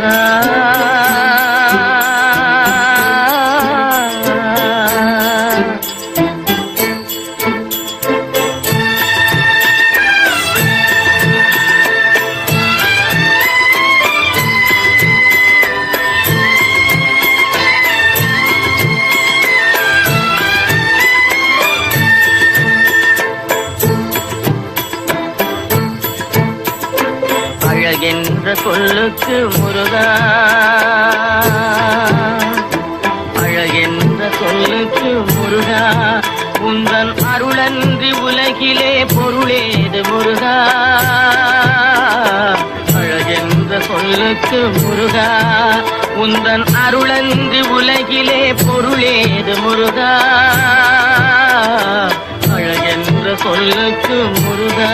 முருகா. அழகென்ற சொல்லுக்கு முருகா, அழகென்ற சொல்லுக்கு முருகா, உந்தன் அருளன்றி உலகிலே பொருளேது முருகா. அழகென்ற சொல்லுக்கு முருகா, உந்தன் அருளன்றி உலகிலே பொருளேது முருகா. அழகென்ற சொல்லுக்கு முருகா.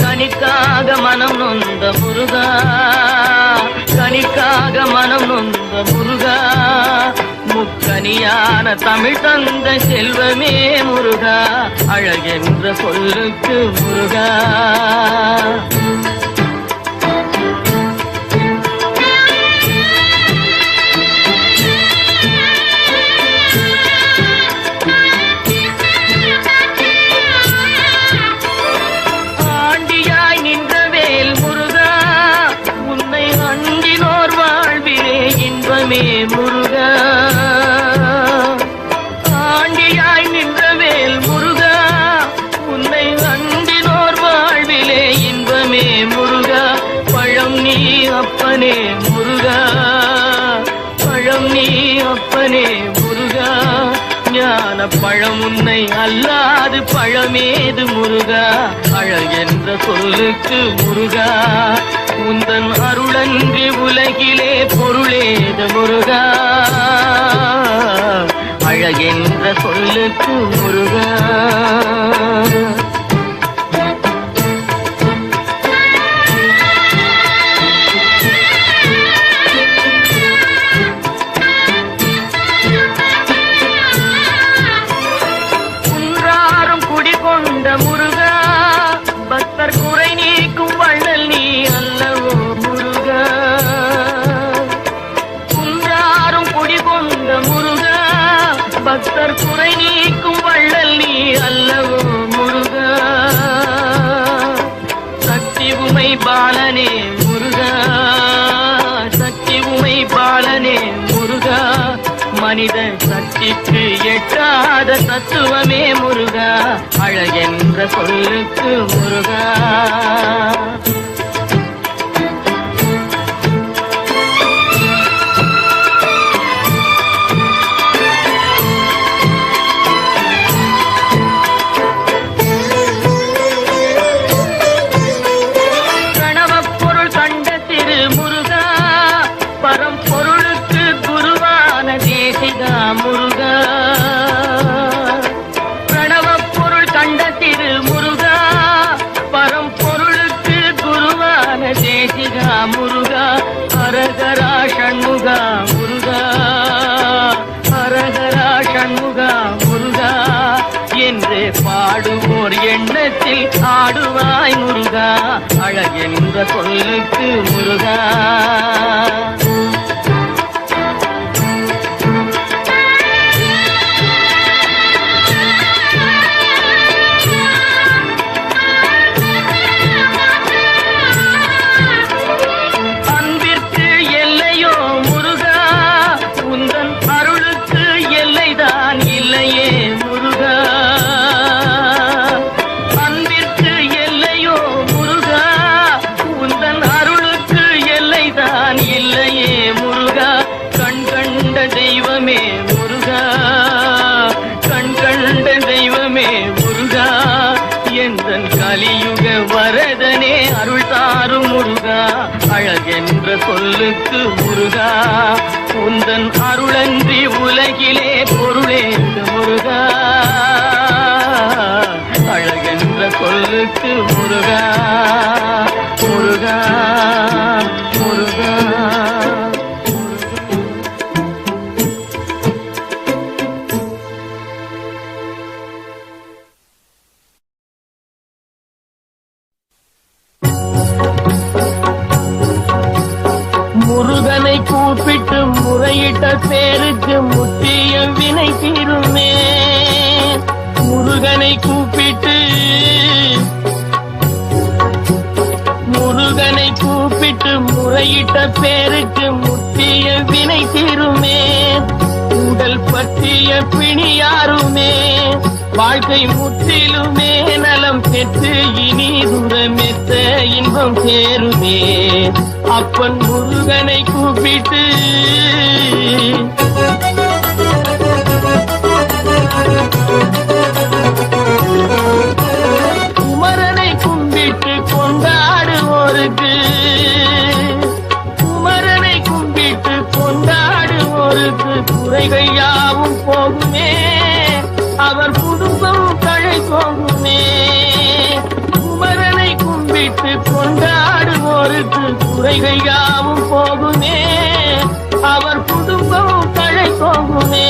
கனிக்காக மனம் நொந்த முருகா, கனிக்காக மனம் நொந்த முருகா, முக்கனியான தமிழ் தந்த செல்வமே முருகா. அழகென்ற சொல்லுக்கு முருகா. முருகா, ஆண்டியாய் நின்றவேல் முருகா, உன்னை அண்டினோர் வாழ்விலே இன்பமே முருகா. பழம் நீ அப்பனே முருகா, பழம் நீ அப்பனே முருகா, ஞான பழம் உன்னை அல்லாது பழமேது முருகா. அழகென்ற சொல்லுக்கு முருகா, உந்தன் அருளன்றி உலகிலே பொருளேது முருகா. அழகென்ற சொல்லுக்கு முருகா. குன்றாரும் குடிகொண்ட முருகா, பக்தர் குறை நீக்கும் வள்ளல் நீ அல்லவோ முருகா. குன்றாரும் குடிகொண்ட முருகா, பக்தர் குறை நீக்கும் வள்ளல் நீ அல்லவோ முருகா. சக்தி உமை பாலனே முருகா, சக்தி உமை பாலனே முருகா, மனித சக்திக்கு எட்டாத தத்துவமே முருகா. அழகென்ற சொல்லுக்கு முருகா. முருகா, பிரணவப் பொருள் கண்ட திரு முருகா, பரம்பொருளுக்கு குருவான தேசிகா முருகா. ஹரஹரா ஷண்முகா முருகா, ஹரஹரா ஷண்முகா முருகா என்று பாடுவோர் எண்ணத்தில் ஆடுவாய் முருகா. அழகென்ற சொல்லுக்கு முருகா. இல்லையே வரதனே அருள் தாரும் முருகா, அழகென்ற சொல்லுக்கு முருகா, உந்தன் அருளன்றி உலகிலே பொருளேது முருகா, அழகென்ற சொல்லுக்கு முருகா முருகா முருகா. முருகனை கூப்பிட்டு முறையிட்ட பேருக்கு முற்றிய வினை தீருமே. முருகனை கூப்பிட்டு முறையிட்ட பேருக்கு முற்றிய வினை தீருமே. உடல் பற்றிய பிணியாருமே வாழ்க்கை முற்றிலுமே நலம் பெற்று இனி தூரமெத்த இன்பம் சேருமே. அப்பன் முருகனை கூப்பிட்டு குமரனை கும்பிட்டு கொண்டாடுவோருக்கு, குமரனை கும்பிட்டு கொண்டாடுவோருக்கு குறைகள் யாவும் போகுமே, அவர் குடும்பம் தழை போகுமே. குமரனை கும்பிட்டு கொண்டாடுவோருக்கு குறைகள் யாவும் போகுமே, அவர் குடும்பம் தழை போகுமே.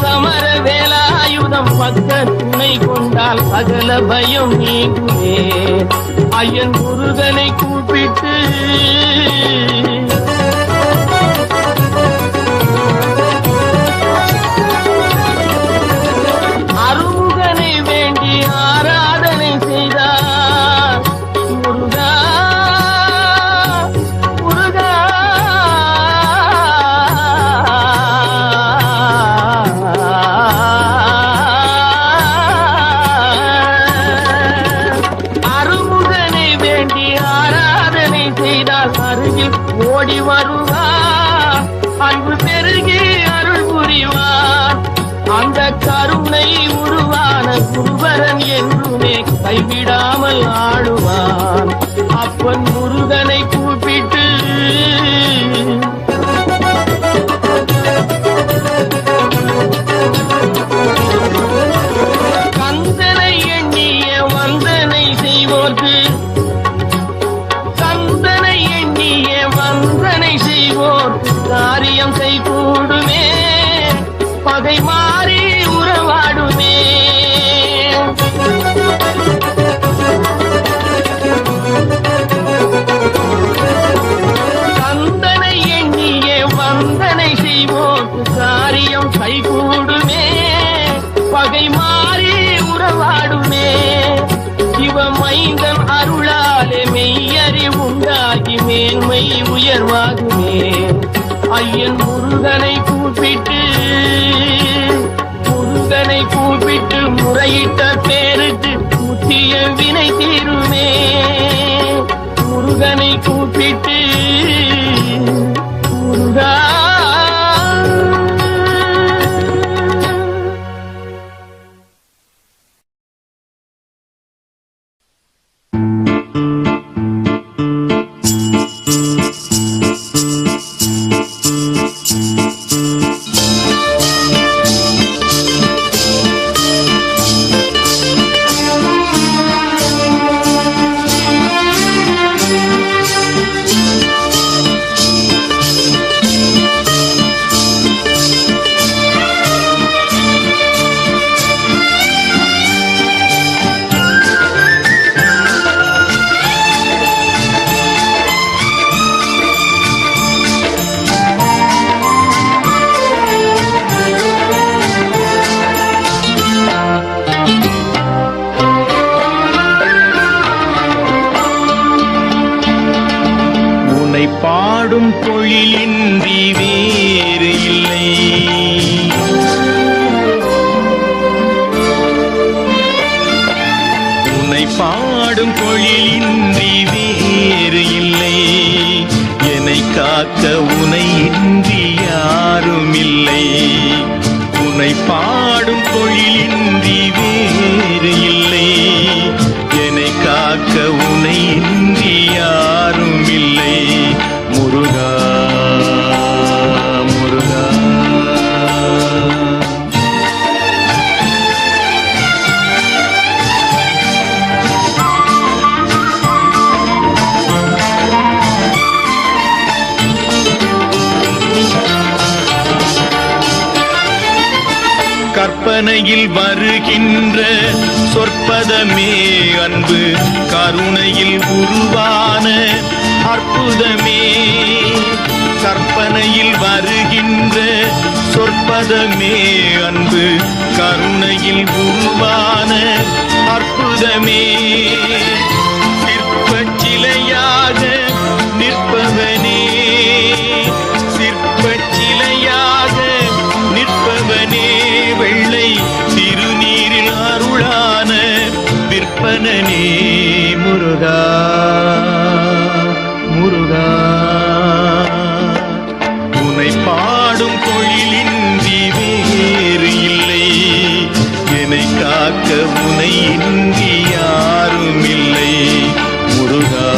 சமர வேலாயுதம் பக்க துணை கொண்டால் சகல பயம் நீங்குமே. ஐயன் முருகனை கூப்பிட்டு அருமுகனை வேண்டி ஆராதனை செய்தார் முருகா முருகா. அருகில் ஓடி வருவார், அன்பு பெருகி அருள் புரிவார். அந்த கருணை உருவான குருபரன் என்றுமே கைவிடாமல் ஆடுவான். அப்பன் முருகனை கூப்பிட்டு கந்தனை எண்ணிய வந்தனை செய்வோர்க்கு, வந்தனை செய்வோர் காரியம் கைகூடுமே, பகை மாறி உறவாடுமே. கந்தனை எண்ணிய வந்தனை செய்வோர் காரியம் கைகூடுமே, பகை மாறி உறவாடுமே. சிவமைந்தன் அருளாலே மெய்யறி உண்டாகி மேன்மை உயர்வாகுமே. ஐயன் முருகனை கூப்பிட்டு முருகனை கூப்பிட்டு முறையிட்ட பேருக்கு முற்றிய வினை தீருமே. முருகனை கூப்பிட்டு முருகா பாடும் தொழிலின்றி வேறு இல்லை, உன்னை பாடும் தொழிலின்றி வேறு இல்லை. என்னை காக்க உனை இன்றி யாரும் இல்லை. உன்னை பாடும் தொழிலின்றி வேறு இல்லை. என்னை உனை இன்றி யாரும் இல்லை. முருகா முருகா. கற்பனையில் வருகின்ற சொற்பதமே அன்பு, கருணையில் உருவான அற்புதமே. கற்பனையில் வருகின்ற சொற்பதமே அன்பு, கருணையில் உருவான அற்புதமே. சிற்பச் சிலையாக நிற்பவனே, சிற்பச் சிலையாக நிற்பவனே, வெள்ளை திருநீரில் அருளான விற்பனனே. முருகா முருகா. உனை பாடும் தொழிலின்றி வேறு இல்லை, என்னை காக்க உனை இன்றி யாரும் இல்லை. முருகா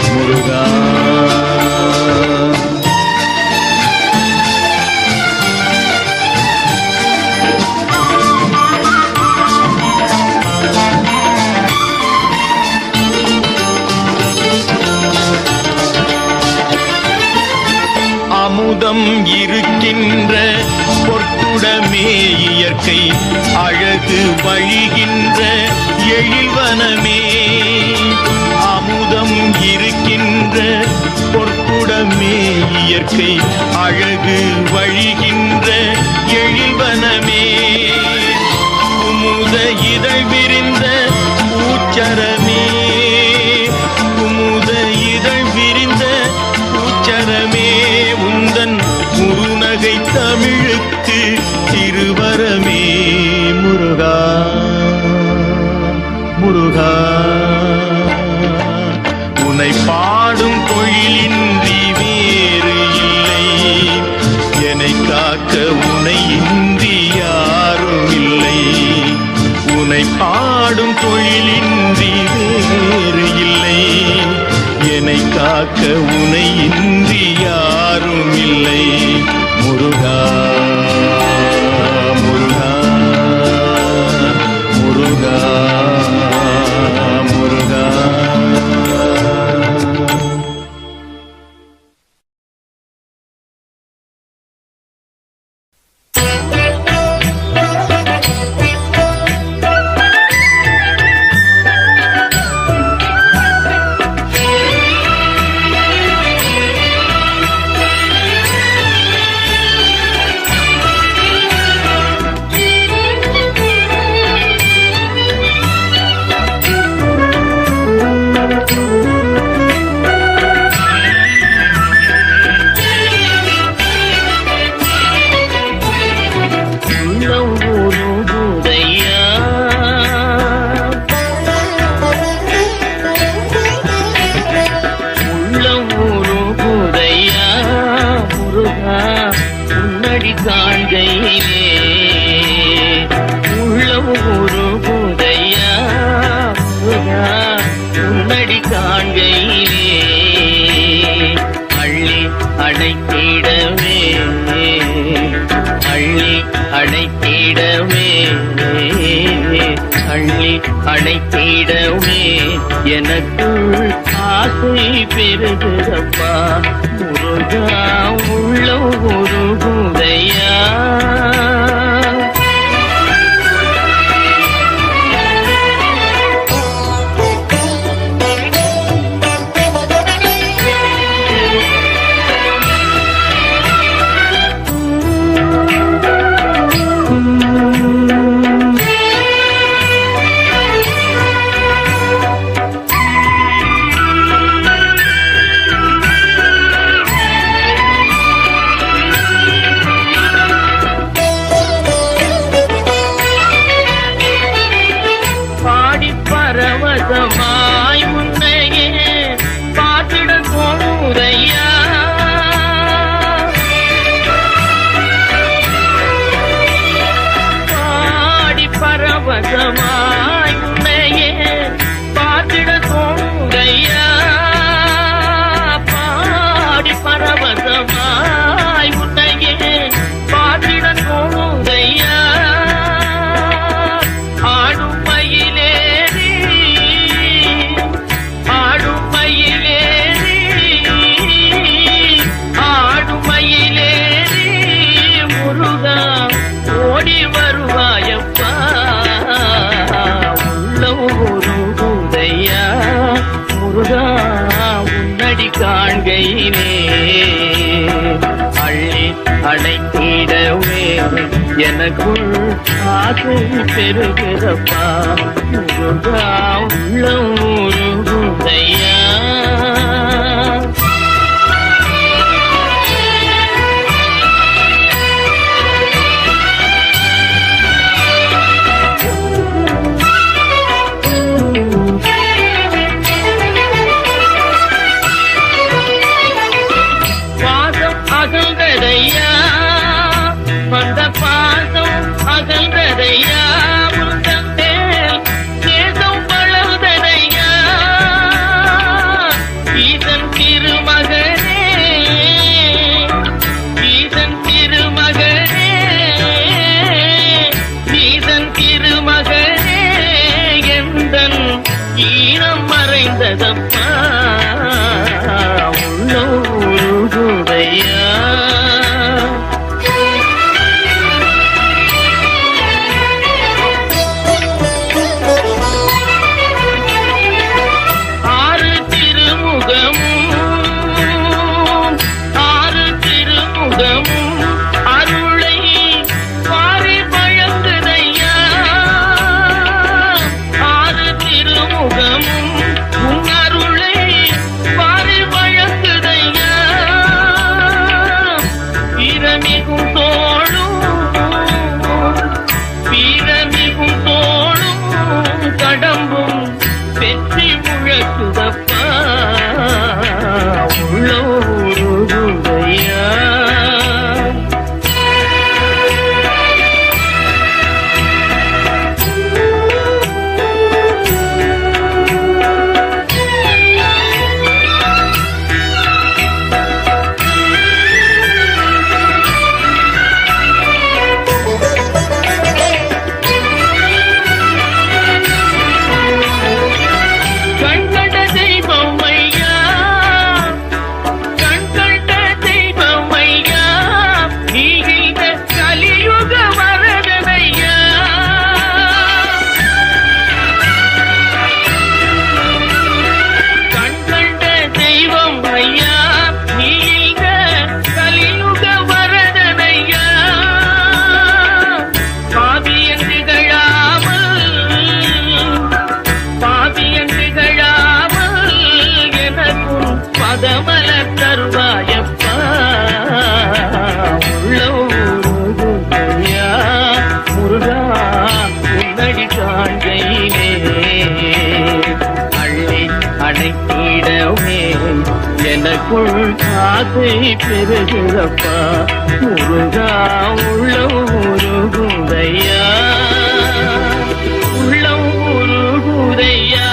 முருகா. அமுதம் இருக்கின்ற பொற்குடமே இயற்கை, அழகு வழிகின்ற எழில்வனமே. அமுதம் இருக்கின்ற பொற்குடமே இயற்கை, அழகு வழிகின்ற எழில்வனமே. குமுத இதழ் விரிந்த பூச்சரமே, குமுத இதழ் விரிந்த பூச்சரமே. உந்தன் முருநகை தமிழுக்கு திருவரமே. முருகா முருகா. உனை பாடும் தொழிலின்றி வேறு இல்லை, என்னை காக்க உனை இன்றி யாரும் இல்லை. உனை பாடும் தொழிலின்றி வேறு இல்லை, என்னை காக்க உனை இன்றி யாரும் இல்லை. முருகா முருகா முருகா முருகா. அணைத்திடவே எனக்குள் ஆசை பெருகுதப்பா. முருகா உள்ள ஒரு குதையா. பரவசமாய் உன்னையே பார்த்திட தோணுதையா. பாடி பரவசமாய் உன்னையே கையிலே அள்ளி அடைத்திடவே எனக்குள் ஆசை பெருகிறப்பா முருகா உள்ளம் உருகுதையா அகல்கதையா வந்த பாசம் அகல்கதையா முந்தேல் தேசம் வளர்ந்ததையா ஈசன் திருமகனே ஈசன் திருமகனே ஈசன் திருமகனே எந்தன் ஈரம் மறைந்ததப்பா உள்ளூருதையா கடம்பும் வெற்றி முழக்குதப்பா உள்ளூருதையா பதமல தருவாயப்பா உள்ளூருதையா முருகா உன்னடி காண்கையிலே அள்ளி அடைத்திடவே எனக்குள் ஆசை பெருகிறப்பா முருகா உள்ளூருதையா உள்ளூருதையா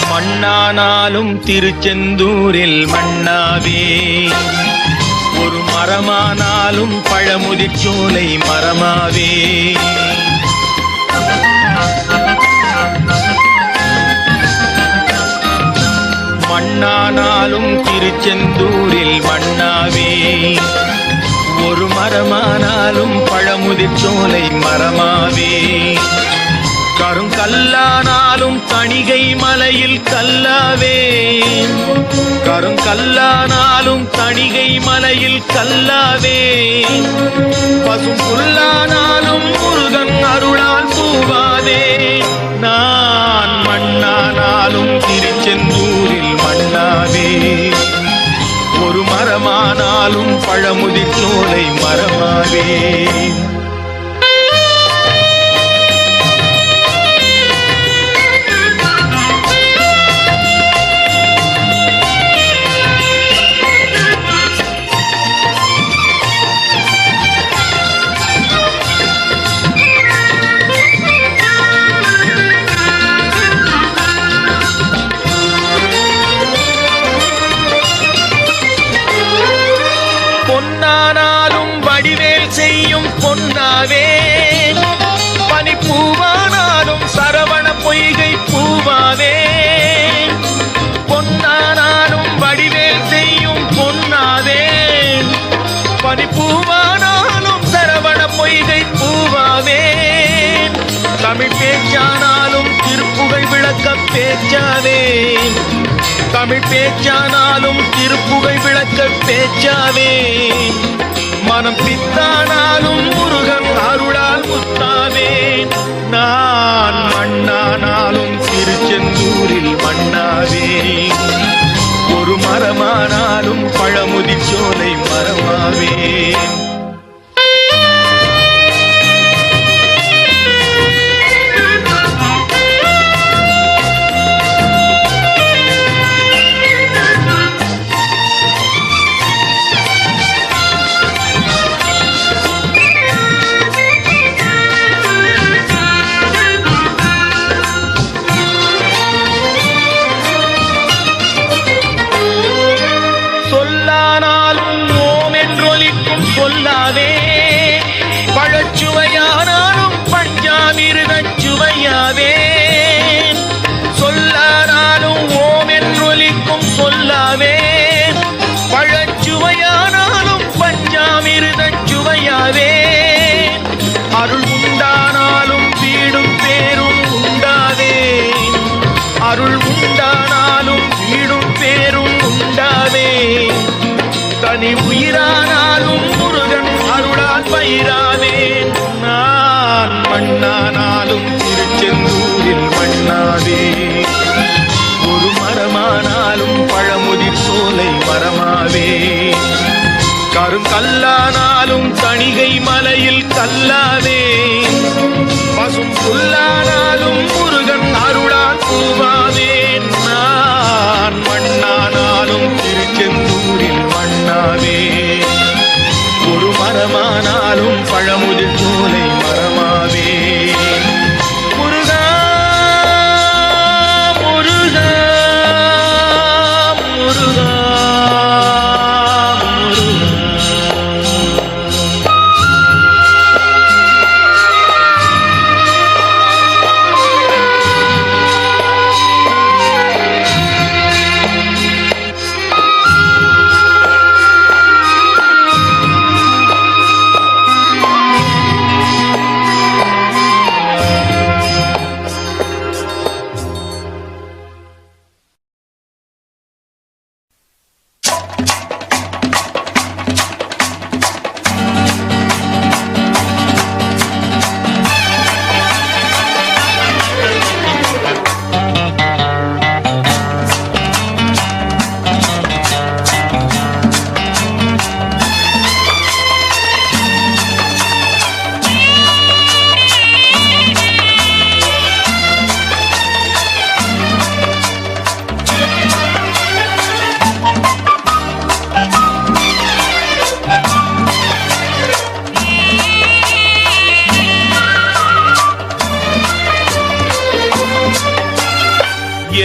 மண்ணானாலும் திருச்செந்தூரில் மண்ணாவே ஒரு மரமானாலும் பழமுதிர்ச்சோலை மரமாவே மண்ணானாலும் திருச்செந்தூரில் மண்ணாவே ஒரு மரமானாலும் பழமுதிர்ச்சோலை மரமாவே கருங்கல்லானாலும் தணிகை மலையில் கல்லாவே கருங்கல்லானாலும் தணிகை மலையில் கல்லாவே பசும் புல்லானாலும் முருகன் அருளால் பூவாதே நான் மண்ணானாலும் திருச்செந்தூரில் மண்ணாவே ஒரு மரமானாலும் பழமுதிர்ச்சோலை மரமாவே பொன்னானாலும் வடிவேல் செய்யும் பொன்னாவே, பனிப்பூவானாலும் சரவண பொய்கை பூவாவே. பொன்னானாலும் வடிவேல் செய்யும் பொன்னாவே, பனிப்பூவானாலும் சரவண பொய்கை பூவாவே. தமிழ் பேச்சானாலும் திருப்புகழ் விளக்க பேச்சாவே, தமிழ் பேச்சானாலும் திருப்புகழ் விளக்க பேச்சாவே. மனம் பித்தானாலும் முருகன் அருளால் முத்தாவே. நான் மண்ணானாலும் திருச்செந்தூரில் மண்ணாவே, ஒரு மரமானாலும் பழமுதிர்ச்சோலை மரமாவே. சொல்லாவே, பழச்சுவையானாலும் பஞ்சாமிர்தச் சுவையாவே. சொல்லானாலும் ஓம் என்றொலிக்கும் சொல்லாவே, பழச்சுவையானாலும் பஞ்சாமிர்தச் சுவையாவே. அருள் உண்டானாலும் வீடும் பேரும் உண்டாவே, அருள் உண்டானாலும் வீடும் பேரும் உண்டாவே. தனி உயிரானாலும் முருகன் அருளால் பயிராவேன். நான் மண்ணானாலும் திருச்செந்தூரில் மண்ணாவே, ஒரு மரமானாலும் பழமுதிர் சோலை மரமாவே. கருங்கல்லானாலும் தணிகை மலையில் கல்லாவே, பசும் புல்லானாலும் முருகன் அருளால் பூவாவே. நான் மண்ணானாலும் திருச்செந்தூரில் மண்ணாவே, ஒரு மரமானாலும் பழமுதிர் சோலை மரமாவே. முருகா முருகா முருகா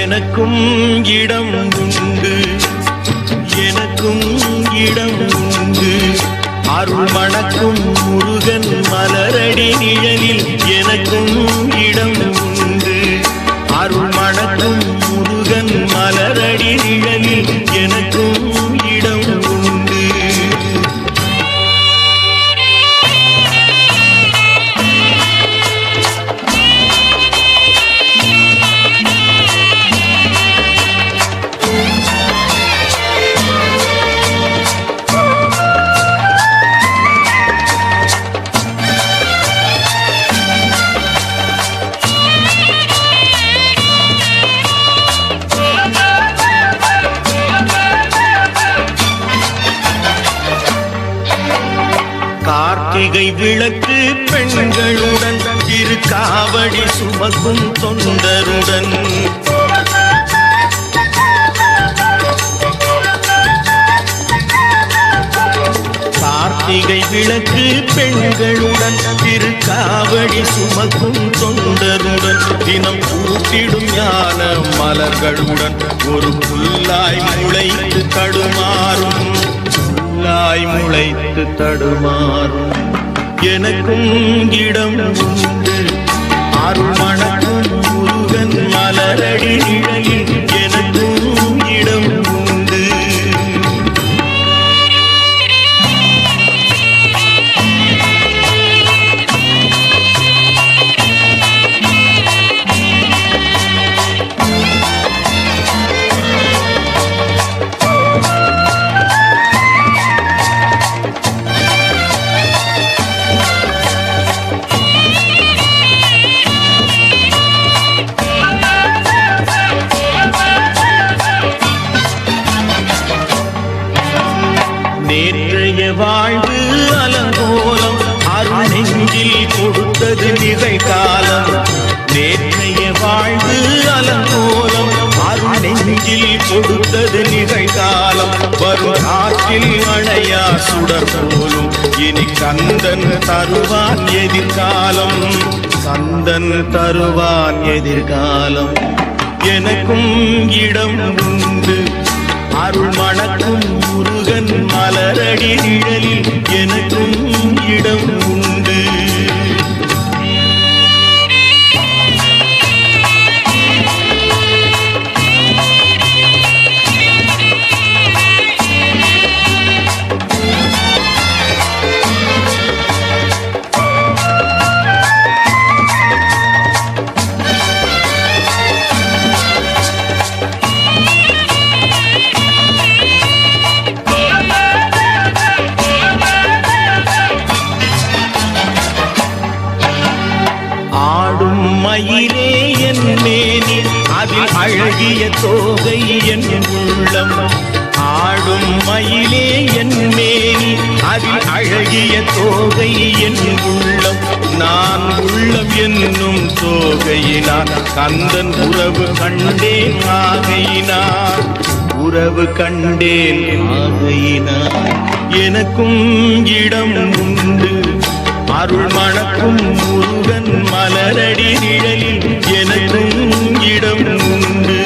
எனக்கும் இடம் உண்டு, எனக்கும் இடம் உண்டு. அருள் மணக்கும் முருகன் மலரடி நிழலில் எனக்கும் இடம் உண்டு. அருள் மணக்கும் முருகன் மலரடி நிழலில் எனக்கும் இடம் உண்டு. கார்த்திகை விளக்கு பெண்களுடன் திருக்காவடி சுமக்கும் தொண்டருடன் கார்த்திகை விளக்கு பெண்களுடன் திருக்காவடி சுமக்கும் தொண்டருடன் தினம் பூத்திடும் ஞான மலர்களுடன் ஒரு புல்லாய் முளைத்து தடுமாறும் புல்லாய் முளைத்து தடுமாறும் எனக்கும் இடம் உண்டு அருள் மணக்கும் முருகன் மலரடி நிழலில் எனக்கும் இடம் உண்டு. நேற்றைய வாழ்வு அலங்கோலம் அருள் நெஞ்சில் கொடுத்தது நிகழ்காலம். நேற்றைய வாழ்வு அலங்கோலம் அருள் நெஞ்சில் கொடுத்தது நிகழ்காலம். வரும் ஆற்றில் அணையா சுடர் போலும் இனி கந்தன் தருவான் எதிர்காலம். கந்தன் தருவான் எதிர்காலம். எனக்கும் இடம் உண்டு அருள் மணக்கும் முருகன் மலரடி நிழலில் எனக்கும் இடம் உண்டு. ஆடும் மயிலே என் மேனி அதில் அழகிய தோகை என் உள்ளம். ஆடும் மயிலே என் மேனி அதில் அழகிய தோகை என் உள்ளம். நான் உள்ளம் என்னும் தோகையினார் கந்தன் உறவு கண்டேன் ஆகையினார். உறவு கண்டேன் ஆகையினார். எனக்கும் இடம் உண்டு அருள் மணக்கும் முருகன் மலரடி நிழலில் எனக்கும் இடம் உண்டு.